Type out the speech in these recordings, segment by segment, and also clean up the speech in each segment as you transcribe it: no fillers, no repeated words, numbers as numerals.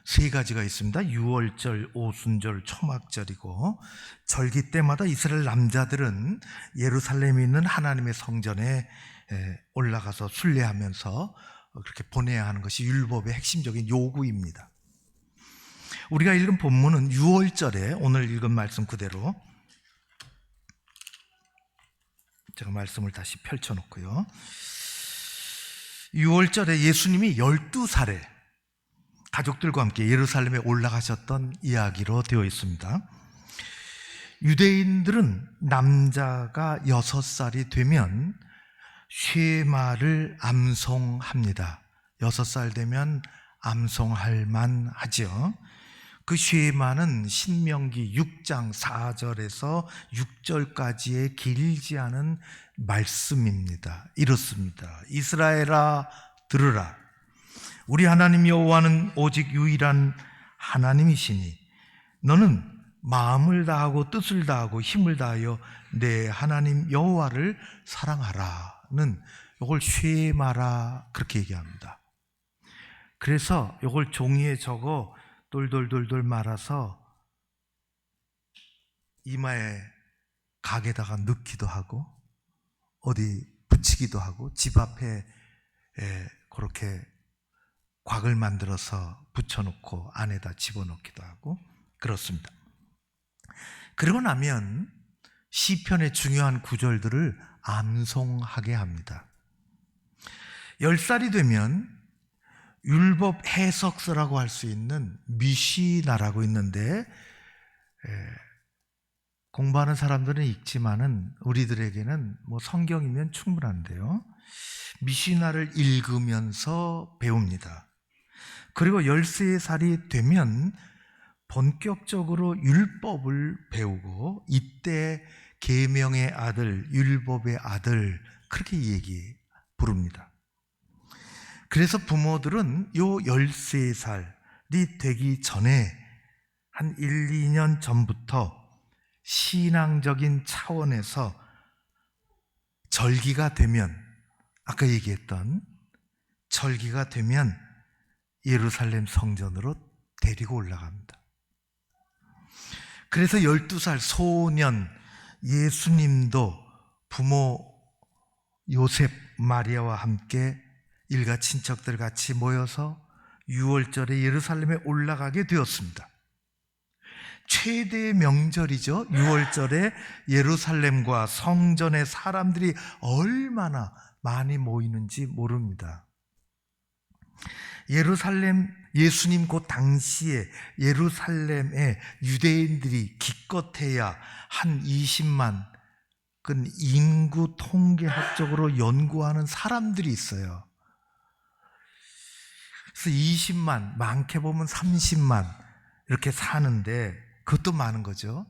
세 가지가 있습니다. 유월절, 오순절, 초막절이고, 절기 때마다 이스라엘 남자들은 예루살렘에 있는 하나님의 성전에 올라가서 순례하면서 그렇게 보내야 하는 것이 율법의 핵심적인 요구입니다. 우리가 읽은 본문은 유월절에, 오늘 읽은 말씀 그대로 제가 말씀을 다시 펼쳐놓고요, 유월절에 예수님이 12살에 가족들과 함께 예루살렘에 올라가셨던 이야기로 되어 있습니다. 유대인들은 남자가 6살이 되면 쉐마를 암송합니다. 6살 되면 암송할 만하죠. 그 쉐마는 신명기 6장 4절에서 6절까지의 길지 않은 말씀입니다. 이렇습니다. 이스라엘아 들으라. 우리 하나님 여호와는 오직 유일한 하나님이시니 너는 마음을 다하고 뜻을 다하고 힘을 다하여 내 하나님 여호와를 사랑하라는, 이걸 쉐마라 그렇게 얘기합니다. 그래서 이걸 종이에 적어 돌돌돌돌 말아서 이마에 각에다가 넣기도 하고 어디 붙이기도 하고 집 앞에 그렇게 곽을 만들어서 붙여놓고 안에다 집어넣기도 하고 그렇습니다. 그러고 나면 시편의 중요한 구절들을 암송하게 합니다. 10살이 되면 율법 해석서라고 할 수 있는 미시나라고 있는데, 공부하는 사람들은 읽지만은 우리들에게는 뭐 성경이면 충분한데요, 미시나를 읽으면서 배웁니다. 그리고 13살이 되면 본격적으로 율법을 배우고, 이때 계명의 아들, 율법의 아들 그렇게 부릅니다. 그래서 부모들은 요 13살이 되기 전에 한 1, 2년 전부터 신앙적인 차원에서 절기가 되면, 아까 얘기했던 절기가 되면 예루살렘 성전으로 데리고 올라갑니다. 그래서 12살 소년 예수님도 부모 요셉, 마리아와 함께 일가 친척들 같이 모여서 유월절에 예루살렘에 올라가게 되었습니다. 최대의 명절이죠. 유월절에 예루살렘과 성전에 사람들이 얼마나 많이 모이는지 모릅니다. 예수님 그 당시에 예루살렘에 유대인들이 기껏해야 한 20만, 그 인구 통계학적으로 연구하는 사람들이 있어요. 그래서 20만, 많게 보면 30만 이렇게 사는데, 그것도 많은 거죠.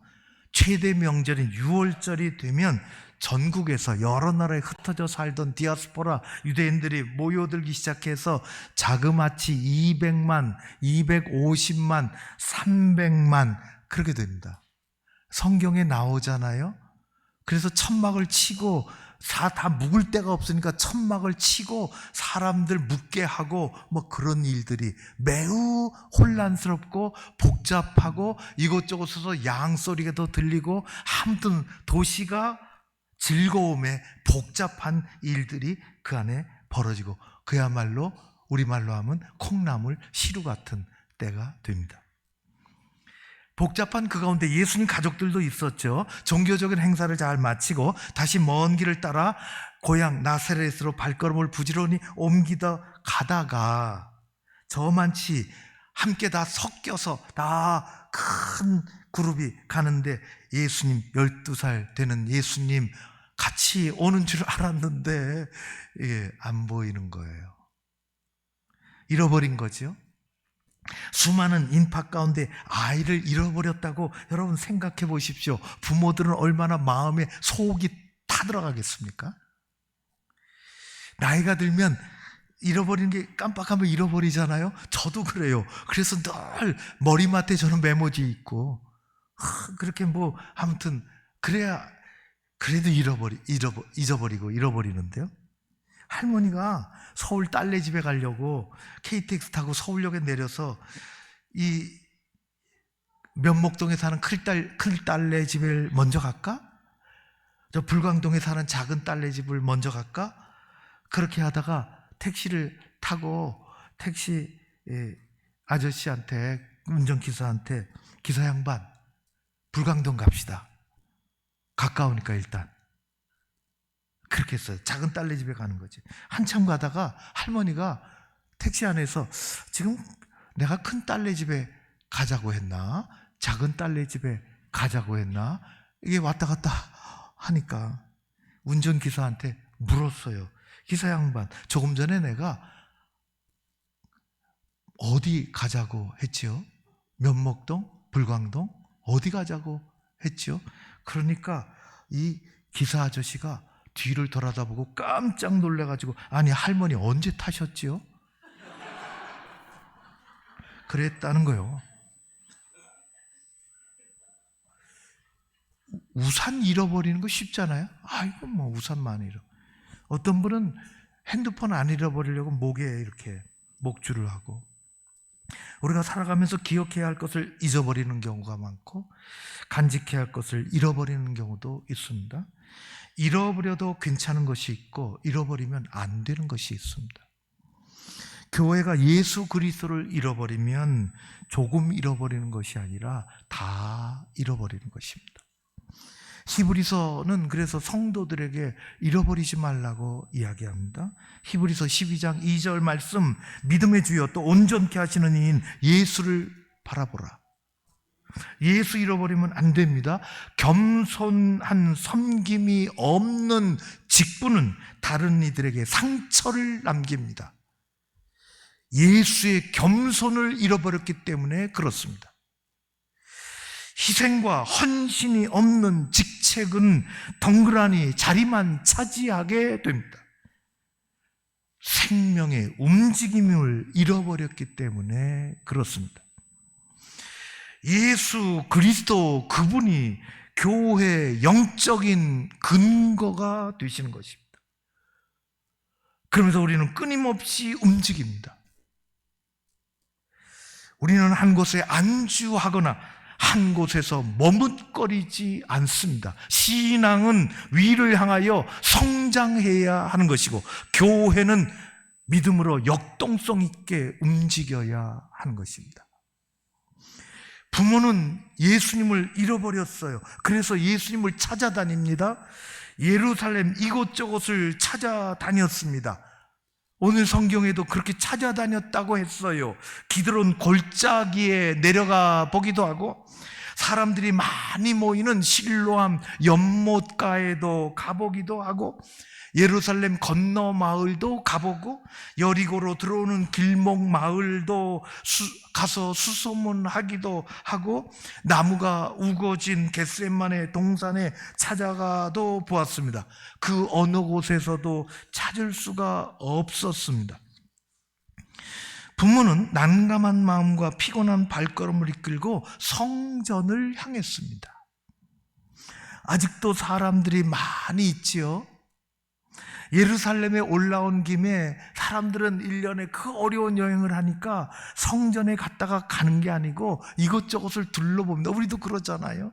최대 명절인 유월절이 되면 전국에서 여러 나라에 흩어져 살던 디아스포라 유대인들이 모여들기 시작해서 자그마치 200만, 250만, 300만 그렇게 됩니다. 성경에 나오잖아요. 그래서 천막을 치고 다 묵을 데가 없으니까 천막을 치고 사람들 묵게 하고 뭐 그런 일들이 매우 혼란스럽고 복잡하고 이곳저곳에서 양 소리가 더 들리고, 아무튼 도시가 즐거움에 복잡한 일들이 그 안에 벌어지고, 그야말로 우리말로 하면 콩나물 시루 같은 때가 됩니다. 복잡한 그 가운데 예수님 가족들도 있었죠. 종교적인 행사를 잘 마치고 다시 먼 길을 따라 고향 나사렛으로 발걸음을 부지런히 옮기다 가다가 저만치 함께 다 섞여서 다 큰 그룹이 가는데, 예수님 12살 되는 예수님 같이 오는 줄 알았는데 안 보이는 거예요. 잃어버린 거죠. 수많은 인파 가운데 아이를 잃어버렸다고 여러분 생각해 보십시오. 부모들은 얼마나 마음에 속이 타들어가겠습니까? 나이가 들면 잃어버리는 게, 깜빡하면 잃어버리잖아요. 저도 그래요. 그래서 늘 머리맡에 저는 메모지 있고, 그렇게 뭐 아무튼 그래야 그래도 잊어버리고 잃어버리는데요. 할머니가 서울 딸네 집에 가려고 KTX 타고 서울역에 내려서 이 면목동에 사는 큰딸내 집을 먼저 갈까? 저 불광동에 사는 작은 딸내 집을 먼저 갈까? 그렇게 하다가 택시를 타고 택시 아저씨한테, 운전기사한테, 기사 양반, 불광동 갑시다. 가까우니까 일단. 그렇게 했어요. 작은 딸내 집에 가는 거지. 한참 가다가 할머니가 택시 안에서 지금 내가 큰 딸내 집에 가자고 했나? 작은 딸내 집에 가자고 했나? 이게 왔다 갔다 하니까 운전기사한테 물었어요. 기사 양반, 조금 전에 내가 어디 가자고 했지요? 면목동? 불광동? 어디 가자고 했지요? 그러니까 이 기사 아저씨가 뒤를 돌아다보고 깜짝 놀래가지고, 아니 할머니 언제 타셨지요? 그랬다는 거예요. 우산 잃어버리는 거 쉽잖아요. 아이고 뭐 우산만 잃어. 어떤 분은 핸드폰 안 잃어버리려고 목에 이렇게 목줄을 하고, 우리가 살아가면서 기억해야 할 것을 잊어버리는 경우가 많고 간직해야 할 것을 잃어버리는 경우도 있습니다. 잃어버려도 괜찮은 것이 있고 잃어버리면 안 되는 것이 있습니다. 교회가 예수 그리스도를 잃어버리면 조금 잃어버리는 것이 아니라 다 잃어버리는 것입니다. 히브리서는 그래서 성도들에게 잃어버리지 말라고 이야기합니다. 히브리서 12장 2절 말씀, 믿음의 주여 또 온전케 하시는 이인 예수를 바라보라. 예수 잃어버리면 안 됩니다. 겸손한 섬김이 없는 직분은 다른 이들에게 상처를 남깁니다. 예수의 겸손을 잃어버렸기 때문에 그렇습니다. 희생과 헌신이 없는 직책은 덩그러니 자리만 차지하게 됩니다. 생명의 움직임을 잃어버렸기 때문에 그렇습니다. 예수 그리스도 그분이 교회의 영적인 근거가 되시는 것입니다. 그러면서 우리는 끊임없이 움직입니다. 우리는 한 곳에 안주하거나 한 곳에서 머뭇거리지 않습니다. 신앙은 위를 향하여 성장해야 하는 것이고 교회는 믿음으로 역동성 있게 움직여야 하는 것입니다. 부모는 예수님을 잃어버렸어요. 그래서 예수님을 찾아다닙니다. 예루살렘 이곳저곳을 찾아다녔습니다. 오늘 성경에도 그렇게 찾아다녔다고 했어요. 기드론 골짜기에 내려가 보기도 하고 사람들이 많이 모이는 실로암 연못가에도 가보기도 하고 예루살렘 건너 마을도 가보고 여리고로 들어오는 길목 마을도 가서 수소문하기도 하고 나무가 우거진 겟세마네 동산에 찾아가도 보았습니다. 그 어느 곳에서도 찾을 수가 없었습니다. 부모는 난감한 마음과 피곤한 발걸음을 이끌고 성전을 향했습니다. 아직도 사람들이 많이 있지요. 예루살렘에 올라온 김에 사람들은 1년에 그 어려운 여행을 하니까 성전에 갔다가 가는 게 아니고 이것저것을 둘러봅니다. 우리도 그러잖아요.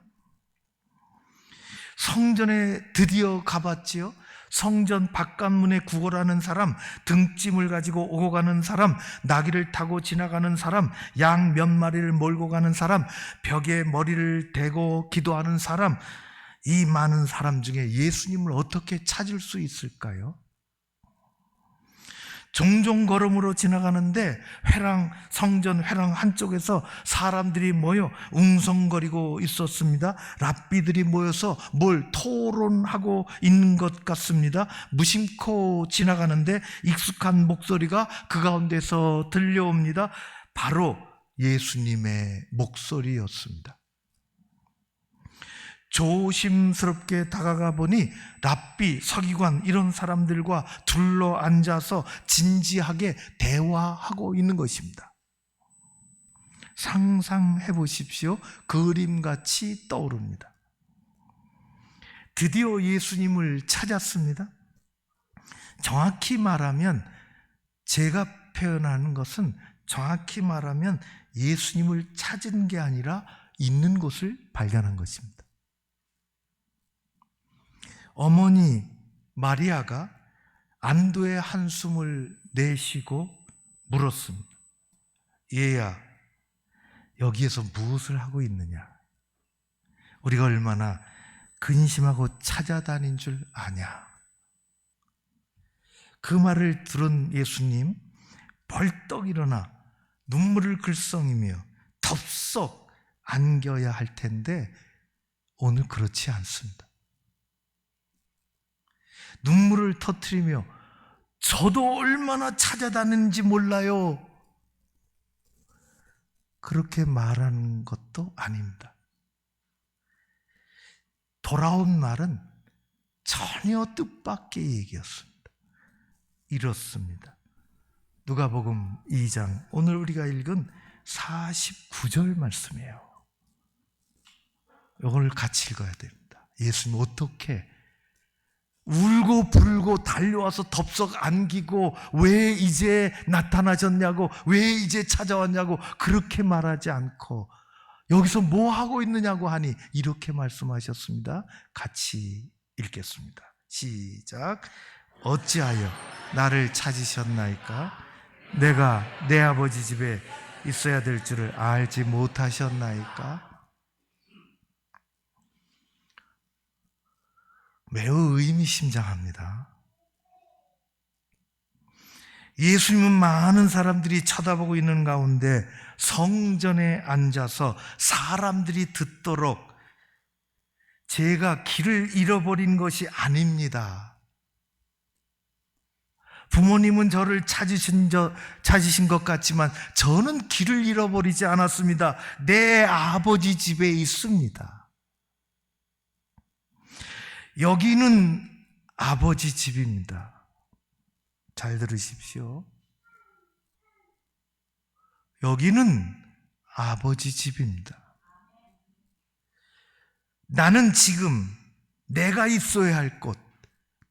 성전에 드디어 가봤지요. 성전 바깥문에 구걸하는 사람, 등짐을 가지고 오고 가는 사람, 나귀를 타고 지나가는 사람, 양 몇 마리를 몰고 가는 사람, 벽에 머리를 대고 기도하는 사람, 이 많은 사람 중에 예수님을 어떻게 찾을 수 있을까요? 종종 걸음으로 지나가는데 성전 회랑 한쪽에서 사람들이 모여 웅성거리고 있었습니다. 랍비들이 모여서 뭘 토론하고 있는 것 같습니다. 무심코 지나가는데 익숙한 목소리가 그 가운데서 들려옵니다. 바로 예수님의 목소리였습니다. 조심스럽게 다가가 보니 랍비, 서기관 이런 사람들과 둘러 앉아서 진지하게 대화하고 있는 것입니다. 상상해 보십시오. 그림같이 떠오릅니다. 드디어 예수님을 찾았습니다. 정확히 말하면 제가 표현하는 것은 정확히 말하면 예수님을 찾은 게 아니라 있는 곳을 발견한 것입니다. 어머니 마리아가 안도의 한숨을 내쉬고 물었습니다. 얘야, 여기에서 무엇을 하고 있느냐? 우리가 얼마나 근심하고 찾아다닌 줄 아냐? 그 말을 들은 예수님 벌떡 일어나 눈물을 글썽이며 덥석 안겨야 할 텐데 오늘 그렇지 않습니다. 눈물을 터뜨리며 저도 얼마나 찾아다니는지 몰라요, 그렇게 말하는 것도 아닙니다. 돌아온 말은 전혀 뜻밖의 얘기였습니다. 이렇습니다. 누가복음 2장, 오늘 우리가 읽은 49절 말씀이에요. 이걸 같이 읽어야 됩니다. 예수님 어떻게 울고 불고 달려와서 덥석 안기고 왜 이제 나타나셨냐고, 왜 이제 찾아왔냐고 그렇게 말하지 않고 여기서 뭐 하고 있느냐고 하니 이렇게 말씀하셨습니다. 같이 읽겠습니다. 시작. 어찌하여 나를 찾으셨나이까? 내가 내 아버지 집에 있어야 될 줄을 알지 못하셨나이까? 매우 의미심장합니다. 예수님은 많은 사람들이 쳐다보고 있는 가운데 성전에 앉아서 사람들이 듣도록 제가 길을 잃어버린 것이 아닙니다. 부모님은 저를 찾으신 것 같지만 저는 길을 잃어버리지 않았습니다. 내 아버지 집에 있습니다. 여기는 아버지 집입니다. 잘 들으십시오. 여기는 아버지 집입니다. 나는 지금 내가 있어야 할 곳,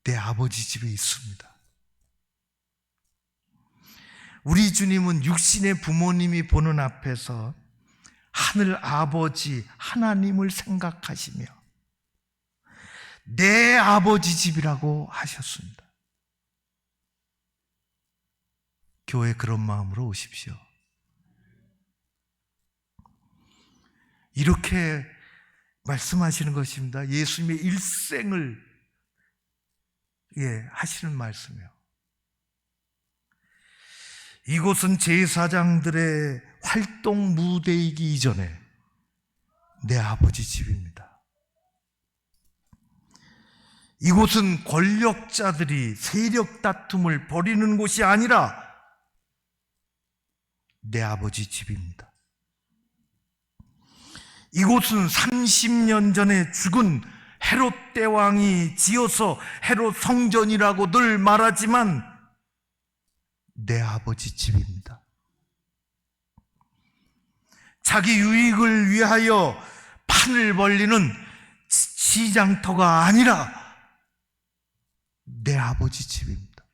내 아버지 집에 있습니다. 우리 주님은 육신의 부모님이 보는 앞에서 하늘 아버지 하나님을 생각하시며 내 아버지 집이라고 하셨습니다. 교회 그런 마음으로 오십시오. 이렇게 말씀하시는 것입니다. 예수님의 일생을 하시는 말씀이에요. 이곳은 제사장들의 활동 무대이기 이전에 내 아버지 집입니다. 이곳은 권력자들이 세력 다툼을 벌이는 곳이 아니라 내 아버지 집입니다. 이곳은 30년 전에 죽은 헤롯 대왕이 지어서 헤롯 성전이라고 늘 말하지만 내 아버지 집입니다. 자기 유익을 위하여 판을 벌리는 시장터가 아니라 내 아버지 집입니다.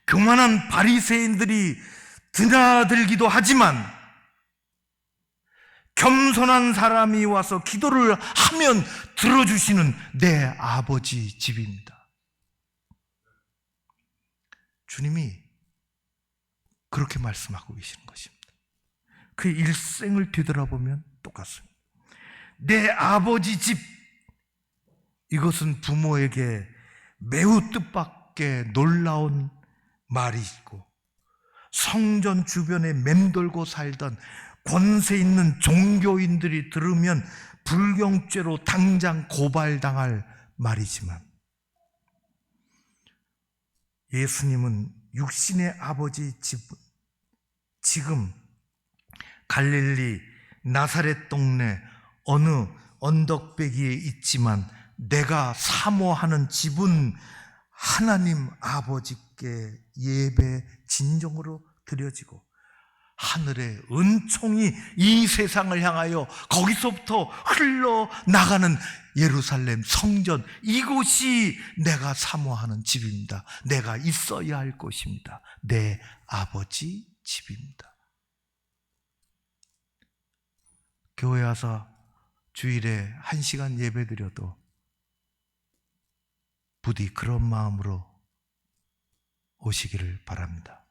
교만한 바리새인들이 드나들기도 하지만 겸손한 사람이 와서 기도를 하면 들어주시는 내 아버지 집입니다. 주님이 그렇게 말씀하고 계시는 것입니다. 그 일생을 뒤돌아보면 똑같습니다. 내 아버지 집, 이것은 부모에게 매우 뜻밖의 놀라운 말이고 성전 주변에 맴돌고 살던 권세 있는 종교인들이 들으면 불경죄로 당장 고발당할 말이지만 예수님은 육신의 아버지 집은 지금 갈릴리 나사렛 동네 어느 언덕배기에 있지만 내가 사모하는 집은 하나님 아버지께 예배 진정으로 드려지고 하늘의 은총이 이 세상을 향하여 거기서부터 흘러나가는 예루살렘 성전, 이곳이 내가 사모하는 집입니다. 내가 있어야 할 곳입니다. 내 아버지 집입니다. 교회 와서 주일에 1시간 예배 드려도 부디 그런 마음으로 오시기를 바랍니다.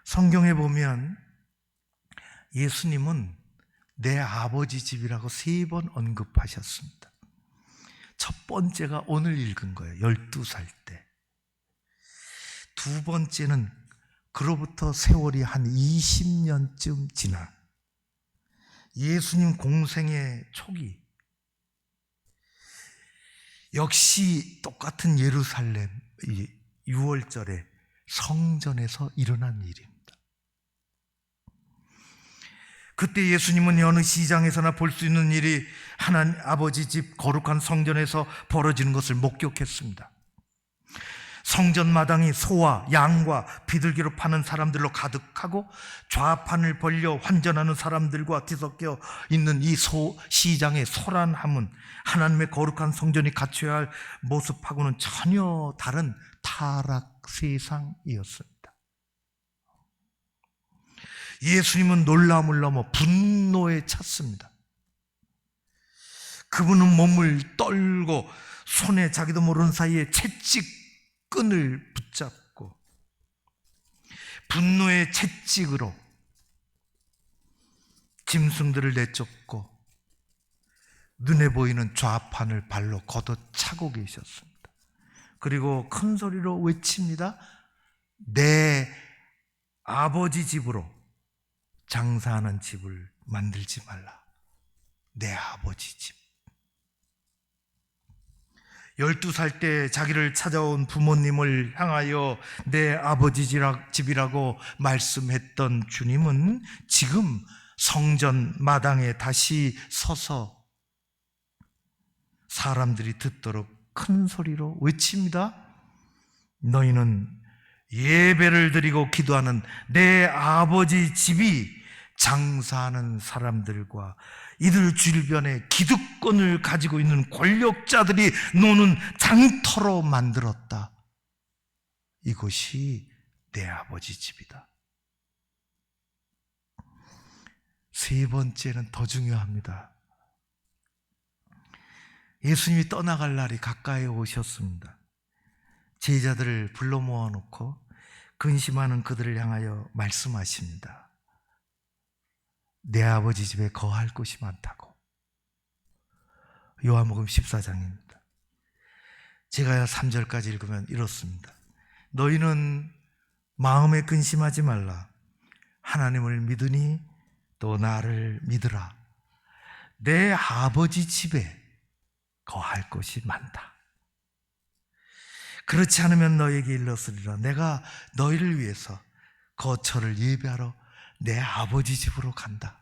성경에 보면 예수님은 내 아버지 집이라고 3번 언급하셨습니다. 첫 번째가 오늘 읽은 거예요. 12살 때. 두 번째는 그로부터 세월이 한 20년쯤 지나 예수님 공생의 초기, 역시 똑같은 예루살렘 6월절에 성전에서 일어난 일입니다. 그때 예수님은 여느 시장에서나 볼 수 있는 일이 하나님 아버지 집 거룩한 성전에서 벌어지는 것을 목격했습니다. 성전 마당이 소와 양과 비둘기로 파는 사람들로 가득하고 좌판을 벌려 환전하는 사람들과 뒤섞여 있는 이 시장의 소란함은 하나님의 거룩한 성전이 갖춰야 할 모습하고는 전혀 다른 타락 세상이었습니다. 예수님은 놀라움을 넘어 분노에 찼습니다. 그분은 몸을 떨고 손에 자기도 모르는 사이에 채찍끈을 붙잡고 분노의 채찍으로 짐승들을 내쫓고 눈에 보이는 좌판을 발로 걷어차고 계셨습니다. 그리고 큰 소리로 외칩니다. 내 아버지 집으로 장사하는 집을 만들지 말라. 내 아버지 집. 12살 때 자기를 찾아온 부모님을 향하여 내 아버지 집이라고 말씀했던 주님은 지금 성전 마당에 다시 서서 사람들이 듣도록 큰 소리로 외칩니다. 너희는 예배를 드리고 기도하는 내 아버지 집이 장사하는 사람들과 이들 주변에 기득권을 가지고 있는 권력자들이 노는 장터로 만들었다. 이곳이 내 아버지 집이다. 세 번째는 더 중요합니다. 예수님이 떠나갈 날이 가까이 오셨습니다. 제자들을 불러 모아놓고 근심하는 그들을 향하여 말씀하십니다. 내 아버지 집에 거할 곳이 많다고. 요한복음 14장입니다. 제가 3절까지 읽으면 이렇습니다. 너희는 마음에 근심하지 말라. 하나님을 믿으니 또 나를 믿으라. 내 아버지 집에 거할 곳이 많다. 그렇지 않으면 너에게 일렀으리라. 내가 너희를 위해서 거처를 예배하러 내 아버지 집으로 간다.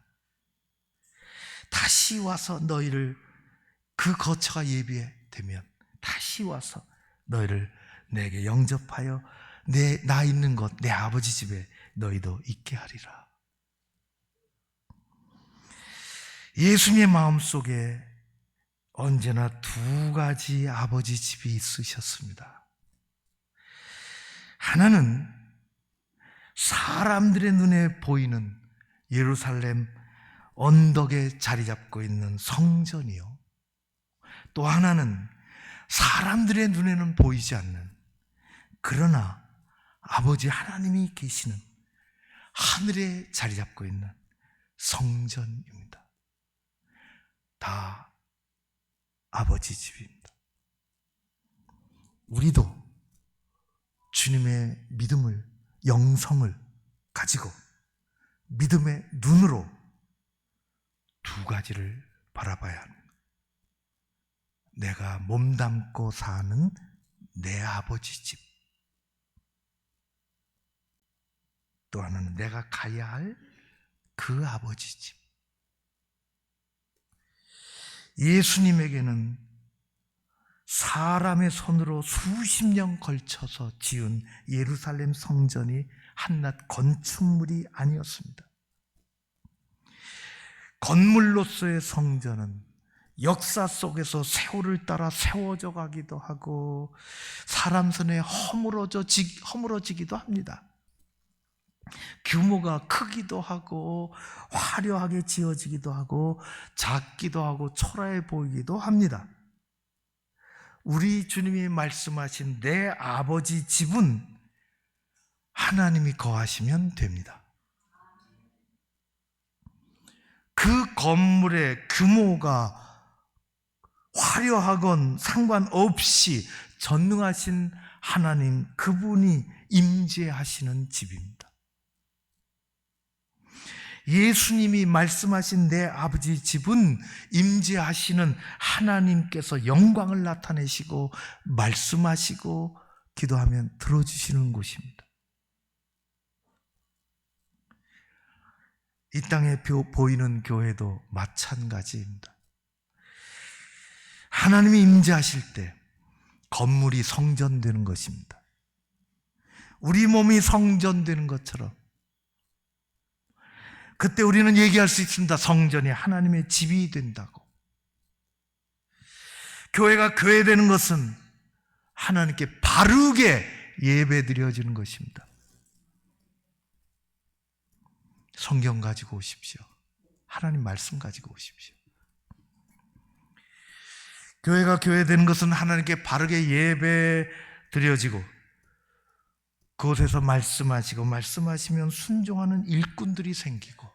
다시 와서 너희를 그 거처가 예비되면 다시 와서 너희를 내게 영접하여 나 있는 곳 내 아버지 집에 너희도 있게 하리라. 예수님의 마음속에 언제나 두 가지 아버지 집이 있으셨습니다. 하나는 사람들의 눈에 보이는 예루살렘 언덕에 자리 잡고 있는 성전이요, 또 하나는 사람들의 눈에는 보이지 않는, 그러나 아버지 하나님이 계시는 하늘에 자리 잡고 있는 성전입니다. 다 아버지 집입니다. 우리도 주님의 믿음을, 영성을 가지고 믿음의 눈으로 두 가지를 바라봐야 합니다. 내가 몸담고 사는 내 아버지 집, 또 하나는 내가 가야 할 그 아버지 집. 예수님에게는 사람의 손으로 수십 년 걸쳐서 지은 예루살렘 성전이 한낱 건축물이 아니었습니다. 건물로서의 성전은 역사 속에서 세월을 따라 세워져 가기도 하고 사람 손에 허물어지기도 합니다. 규모가 크기도 하고 화려하게 지어지기도 하고 작기도 하고 초라해 보이기도 합니다. 우리 주님이 말씀하신 내 아버지 집은 하나님이 거하시면 됩니다. 그 건물의 규모가 화려하건 상관없이 전능하신 하나님, 그분이 임재하시는 집입니다. 예수님이 말씀하신 내 아버지 집은 임재하시는 하나님께서 영광을 나타내시고 말씀하시고 기도하면 들어주시는 곳입니다. 이 땅에 보이는 교회도 마찬가지입니다. 하나님이 임재하실 때 건물이 성전되는 것입니다. 우리 몸이 성전되는 것처럼 그때 우리는 얘기할 수 있습니다. 성전이 하나님의 집이 된다고. 교회가 교회되는 것은 하나님께 바르게 예배드려지는 것입니다. 성경 가지고 오십시오. 하나님 말씀 가지고 오십시오. 교회가 교회되는 것은 하나님께 바르게 예배 드려지고 그곳에서 말씀하시고 말씀하시면 순종하는 일꾼들이 생기고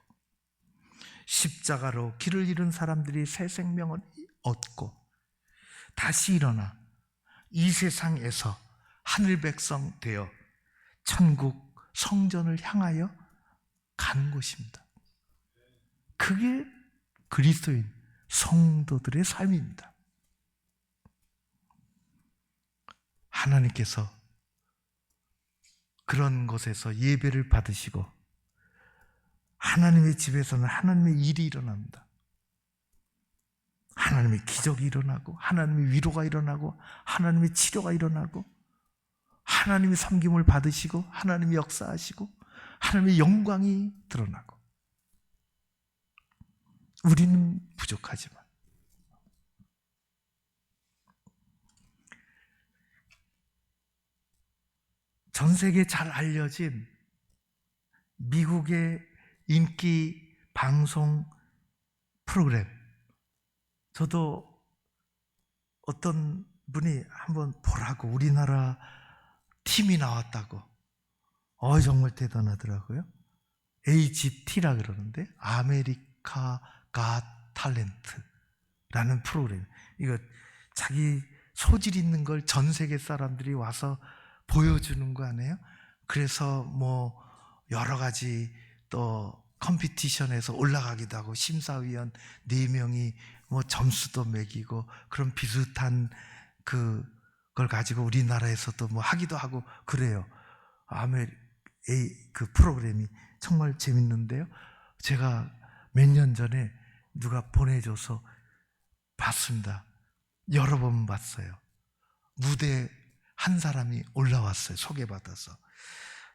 십자가로 길을 잃은 사람들이 새 생명을 얻고 다시 일어나 이 세상에서 하늘 백성 되어 천국 성전을 향하여 가는 곳입니다. 그게 그리스도인 성도들의 삶입니다. 하나님께서 그런 곳에서 예배를 받으시고 하나님의 집에서는 하나님의 일이 일어납니다. 하나님의 기적이 일어나고 하나님의 위로가 일어나고 하나님의 치료가 일어나고 하나님의 섬김을 받으시고 하나님의 역사하시고 하나님의 영광이 드러나고 우리는 부족하지만 전 세계에 잘 알려진 미국의 인기 방송 프로그램, 저도 어떤 분이 한번 보라고 우리나라 팀이 나왔다고 정말 대단하더라고요. AGT라 그러는데 아메리카 갓 탤런트라는 프로그램. 이거 자기 소질 있는 걸 전 세계 사람들이 와서 보여주는 거 아니에요? 그래서 뭐 여러 가지 또 컴피티션에서 올라가기도 하고 심사위원 4명이 뭐 점수도 매기고 그런 비슷한 그걸 가지고 우리나라에서도 뭐 하기도 하고 그래요. 그 프로그램이 정말 재밌는데요. 제가 몇 년 전에 누가 보내줘서 봤습니다. 여러 번 봤어요. 무대에 한 사람이 올라왔어요. 소개받아서.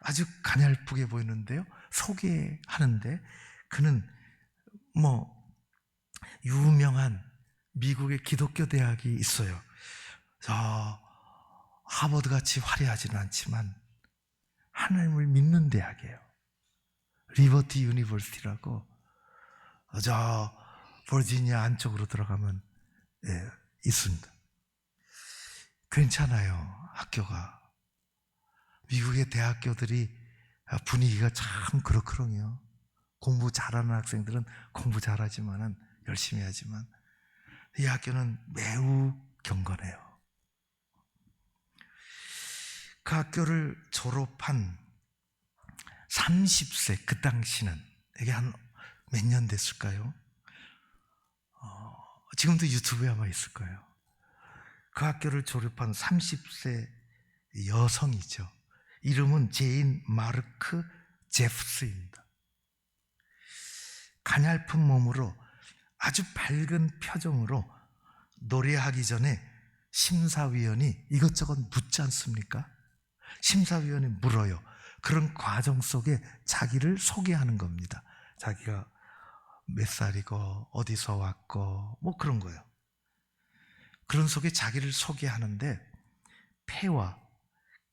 아주 가냘프게 보이는데요. 소개하는데 그는 뭐 유명한 미국의 기독교 대학이 있어요. 하버드같이 화려하지는 않지만 하나님을 믿는 대학이에요. 리버티 유니버시티라고 저 버지니아 안쪽으로 들어가면 있습니다. 괜찮아요. 학교가. 미국의 대학교들이 분위기가 참 그렇거든요. 공부 잘하는 학생들은 공부 잘하지만은 열심히 하지만 이 학교는 매우 경건해요. 그 학교를 졸업한 30세, 그 당시는 이게 한 몇 년 됐을까요? 지금도 유튜브에 아마 있을 거예요. 그 학교를 졸업한 30세 여성이죠. 이름은 제인 마르크 제프스입니다. 가냘픈 몸으로 아주 밝은 표정으로 노래하기 전에 심사위원이 이것저것 묻지 않습니까? 심사위원이 물어요. 그런 과정 속에 자기를 소개하는 겁니다. 자기가 몇 살이고 어디서 왔고 뭐 그런 거예요. 그런 속에 자기를 소개하는데 폐와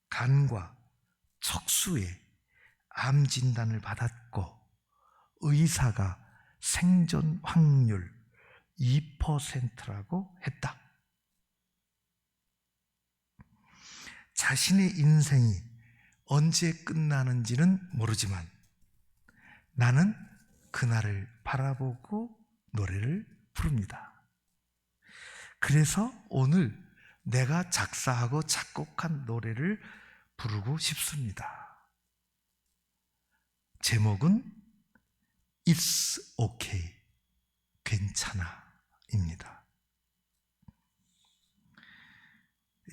간과 척수에 암 진단을 받았고 의사가 생존 확률 2%라고 했다. 자신의 인생이 언제 끝나는지는 모르지만 나는 그날을 바라보고 노래를 부릅니다. 그래서 오늘 내가 작사하고 작곡한 노래를 부르고 싶습니다. 제목은 It's okay, 괜찮아입니다.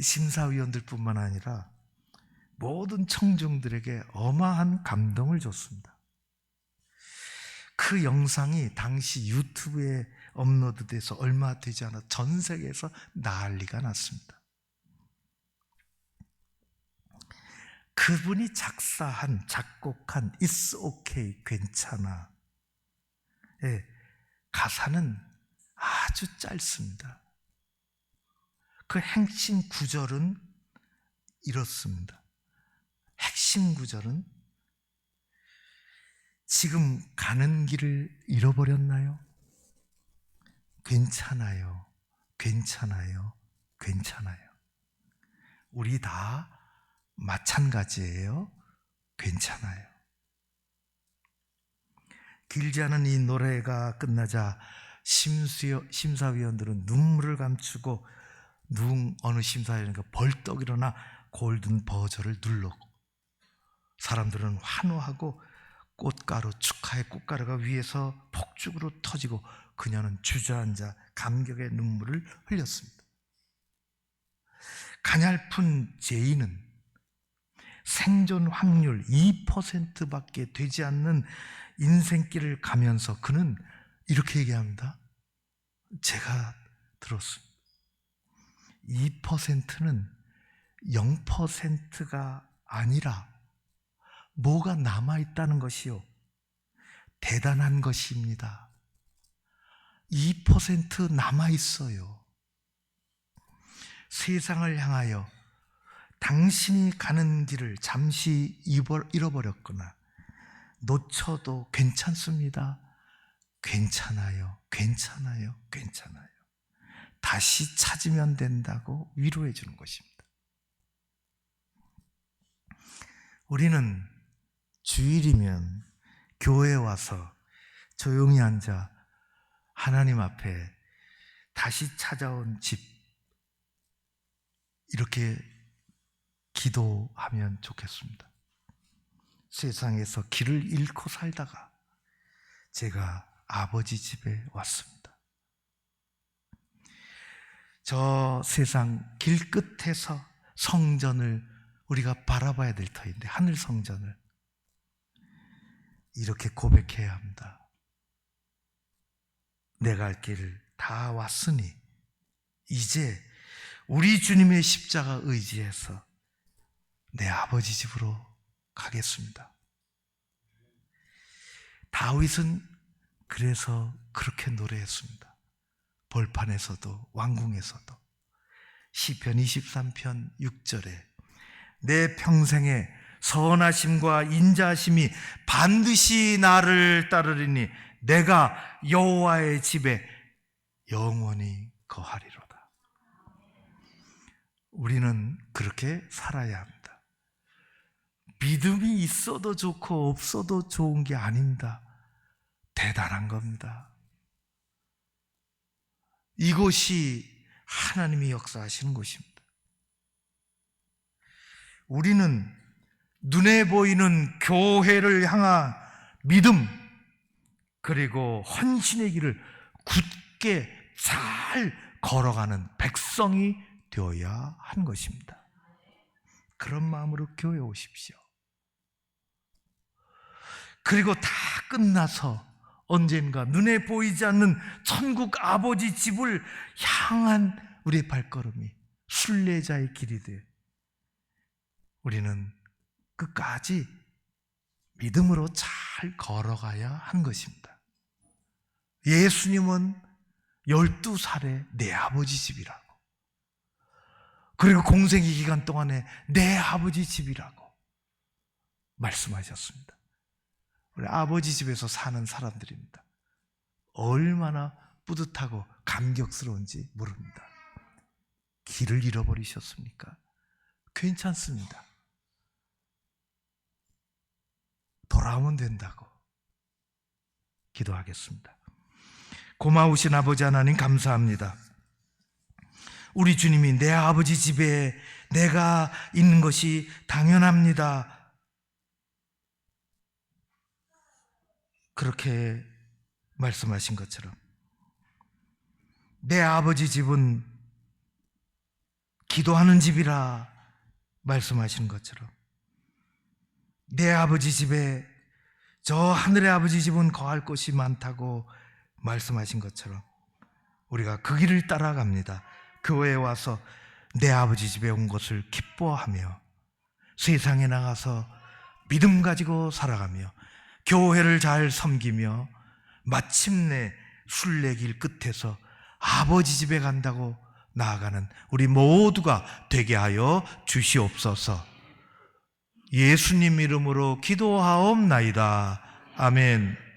심사위원들뿐만 아니라 모든 청중들에게 어마한 감동을 줬습니다. 그 영상이 당시 유튜브에 업로드돼서 얼마 되지 않아 전 세계에서 난리가 났습니다. 그분이 작사한, 작곡한 It's okay, 괜찮아. 가사는 아주 짧습니다. 그 핵심 구절은 이렇습니다. 핵심 구절은 지금 가는 길을 잃어버렸나요? 괜찮아요. 괜찮아요. 괜찮아요. 우리 다 마찬가지예요. 괜찮아요. 길지 않은 이 노래가 끝나자 심사위원들은 눈물을 감추고 어느 심사위원이 벌떡 일어나 골든 버저를 눌렀고 사람들은 환호하고 꽃가루, 축하의 꽃가루가 위에서 폭죽으로 터지고 그녀는 주저앉아 감격의 눈물을 흘렸습니다. 가냘픈 제이는 생존 확률 2%밖에 되지 않는 인생길을 가면서 그는 이렇게 얘기합니다. 제가 들었습니다. 2%는 0%가 아니라 뭐가 남아있다는 것이요, 대단한 것입니다. 2% 남아있어요. 세상을 향하여 당신이 가는 길을 잠시 잃어버렸거나 놓쳐도 괜찮습니다. 괜찮아요. 괜찮아요. 괜찮아요. 다시 찾으면 된다고 위로해 주는 것입니다. 우리는 주일이면 교회에 와서 조용히 앉아 하나님 앞에 다시 찾아온 집 이렇게 기도하면 좋겠습니다. 세상에서 길을 잃고 살다가 제가 아버지 집에 왔습니다. 저 세상 길 끝에서 성전을 우리가 바라봐야 될 터인데, 하늘 성전을 이렇게 고백해야 합니다. 내 갈 길 다 왔으니 이제 우리 주님의 십자가 의지해서 내 아버지 집으로 가겠습니다. 다윗은 그래서 그렇게 노래했습니다. 벌판에서도 왕궁에서도. 시편 23편 6절에 내 평생에 선하심과 인자하심이 반드시 나를 따르리니 내가 여호와의 집에 영원히 거하리로다. 우리는 그렇게 살아야 합니다. 믿음이 있어도 좋고 없어도 좋은 게 아닙니다. 대단한 겁니다. 이곳이 하나님이 역사하시는 곳입니다. 우리는 눈에 보이는 교회를 향한 믿음 그리고 헌신의 길을 굳게 잘 걸어가는 백성이 되어야 하는 것입니다. 그런 마음으로 교회에 오십시오. 그리고 다 끝나서 언젠가 눈에 보이지 않는 천국 아버지 집을 향한 우리의 발걸음이 순례자의 길이 돼 우리는 끝까지 믿음으로 잘 걸어가야 하는 것입니다. 예수님은 12살에 내 아버지 집이라고, 그리고 공생의 기간 동안에 내 아버지 집이라고, 말씀하셨습니다. 우리 아버지 집에서 사는 사람들입니다. 얼마나 뿌듯하고 감격스러운지 모릅니다. 길을 잃어버리셨습니까? 괜찮습니다. 돌아오면 된다고 기도하겠습니다. 고마우신 아버지 하나님 감사합니다. 우리 주님이 내 아버지 집에 내가 있는 것이 당연합니다. 그렇게 말씀하신 것처럼 내 아버지 집은 기도하는 집이라 말씀하신 것처럼 내 아버지 집에 저 하늘의 아버지 집은 거할 곳이 많다고 말씀하신 것처럼 우리가 그 길을 따라갑니다. 교회에 와서 내 아버지 집에 온 것을 기뻐하며 세상에 나가서 믿음 가지고 살아가며 교회를 잘 섬기며 마침내 순례길 끝에서 아버지 집에 간다고 나아가는 우리 모두가 되게 하여 주시옵소서. 예수님 이름으로 기도하옵나이다. 아멘.